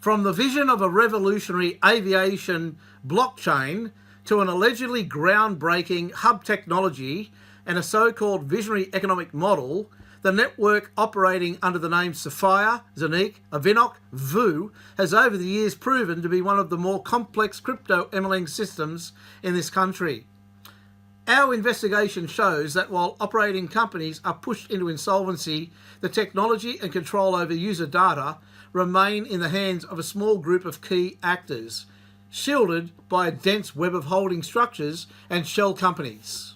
From the vision of a revolutionary aviation blockchain to an allegedly groundbreaking hub technology and a so-called visionary economic model, the network operating under the names Safir, ZENIQ, Avinoc, VU has over the years proven to be one of the more complex crypto-MLM systems in this country. Our investigation shows that while operating companies are pushed into insolvency, the technology and control over user data remain in the hands of a small group of key actors, shielded by a dense web of holding structures and shell companies.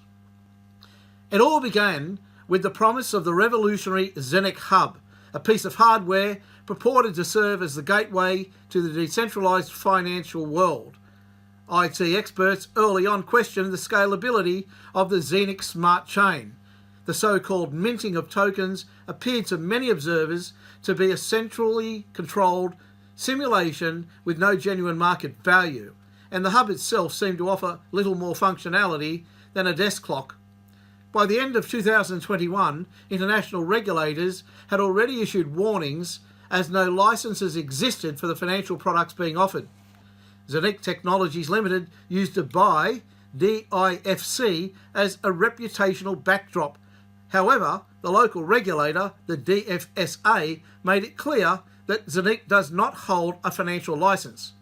It all began with the promise of the revolutionary ZENIQ Hub, a piece of hardware purported to serve as the gateway to the decentralized financial world. IT experts early on questioned the scalability of the Zeniq Smartchain. The so-called minting of tokens appeared to many observers to be a centrally controlled simulation with no genuine market value, and the hub itself seemed to offer little more functionality than a desk clock. By the end of 2021, international regulators had already issued warnings as no licenses existed for the financial products being offered. ZENIQ Technologies Limited used Dubai DIFC as a reputational backdrop. However, the local regulator, the DFSA, made it clear that ZENIQ does not hold a financial license.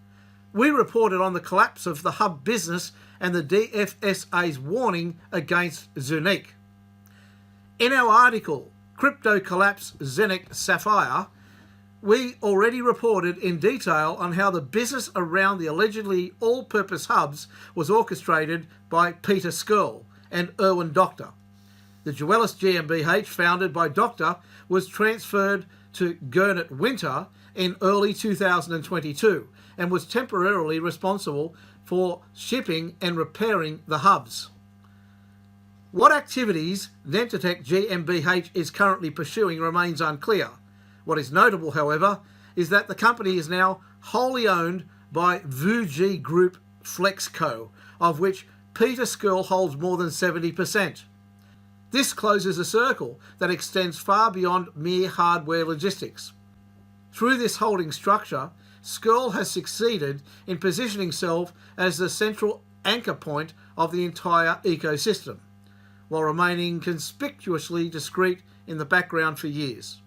We reported on the collapse of the hub business and the DFSA's warning against ZENIQ. In our article, Crypto Collapse ZENIQ Safir, we already reported in detail on how the business around the allegedly all-purpose hubs was orchestrated by Peter Skirl and Erwin Doctor. The Jewellis GmbH, founded by Doctor, was transferred to Gernot Winter in early 2022 and was temporarily responsible for shipping and repairing the hubs. What activities Dentotech GmbH is currently pursuing remains unclear. What is notable, however, is that the company is now wholly owned by VU Group Flexco, of which Peter Skirl holds more than 70%. This closes a circle that extends far beyond mere hardware logistics. Through this holding structure, Skirl has succeeded in positioning himself as the central anchor point of the entire ecosystem, while remaining conspicuously discreet in the background for years.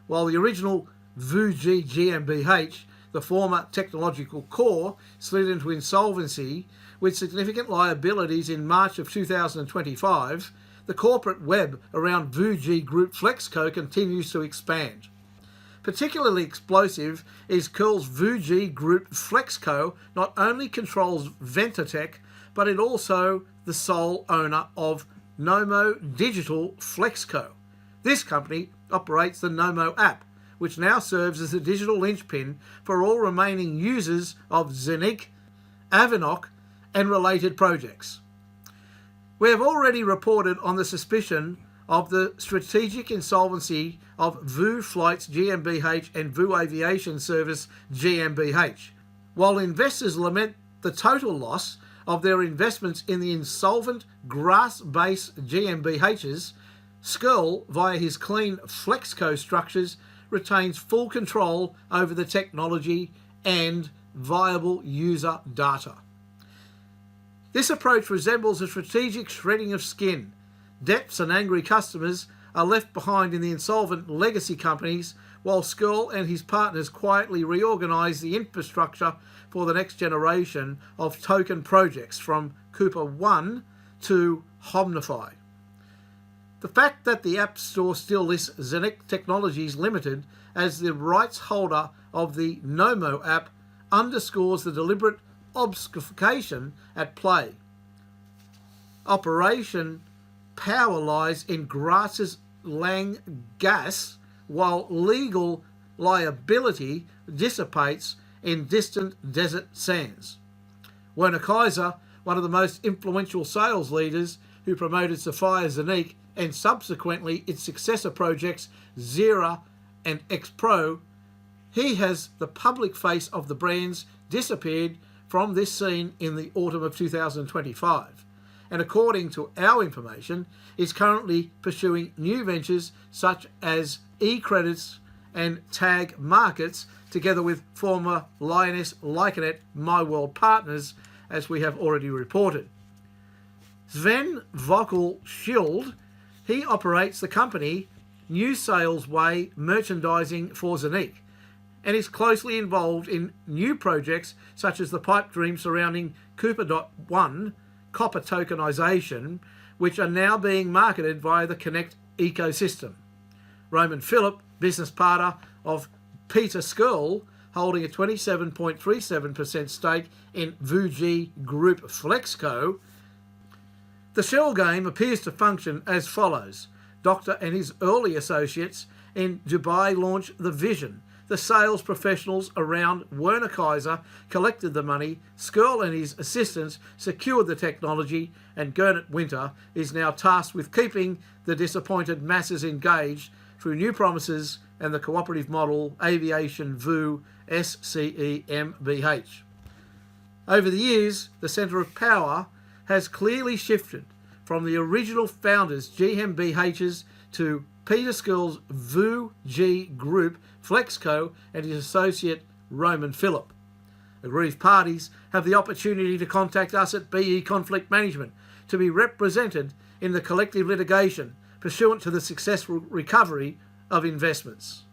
While the original VU GmbH, the former technological core, slid into insolvency with significant liabilities in March of 2025, the corporate web around VU Group Flexco continues to expand. Particularly explosive is Skirl's VU Group Flexco not only controls Dentotech, but it also the sole owner of Nomo Digital Flexco. This company operates the Nomo app, which now serves as the digital linchpin for all remaining users of ZENIQ, Avinoc and related projects. We have already reported on the suspicion of the strategic insolvency of VU Flights GmbH and VU Aviation Service GmbH. While investors lament the total loss of their investments in the insolvent grass-based GmbHs, Skirl, via his clean Flexco structures, retains full control over the technology and viable user data. This approach resembles a strategic shredding of skin. Debts and angry customers are left behind in the insolvent legacy companies, while Skirl and his partners quietly reorganise the infrastructure for the next generation of token projects, from Cooper 1 to Homnify. The fact that the App Store still lists ZENIQ Technologies Limited as the rights holder of the Nomo app underscores the deliberate obfuscation at play. Operation power lies in Grass's Lang gas, while legal liability dissipates in distant desert sands. Werner Kaiser, one of the most influential sales leaders who promoted Safir ZENIQ and subsequently its successor projects Zera and X Pro, he has the public face of the brands disappeared from this scene in the autumn of 2025, and according to our information is currently pursuing new ventures such as e-credits and TAG Markets, together with former Lioness Lycanet My World partners, as we have already reported. Sven Vocal Schild, he operates the company New Sales Way Merchandising for ZENIQ, and is closely involved in new projects such as the pipe dream surrounding Cooper.1 copper tokenization, which are now being marketed via the Connect ecosystem. Roman Phillip, business partner of Peter Skirl, holding a 27.37% stake in Vuji Group Flexco. The shell game appears to function as follows. Doctor and his early associates in Dubai launched the vision. The sales professionals around Werner Kaiser collected the money, Skirl and his assistants secured the technology, and Gernot Winter is now tasked with keeping the disappointed masses engaged through new promises and the cooperative model Aviation VU SCEMBH. Over the years, the centre of power has clearly shifted from the original founders GmbHs to Peter Skirl's VU G Group Flexco and his associate Roman Phillip. Aggrieved parties have the opportunity to contact us at BE Conflict Management to be represented in the collective litigation pursuant to the successful recovery of investments.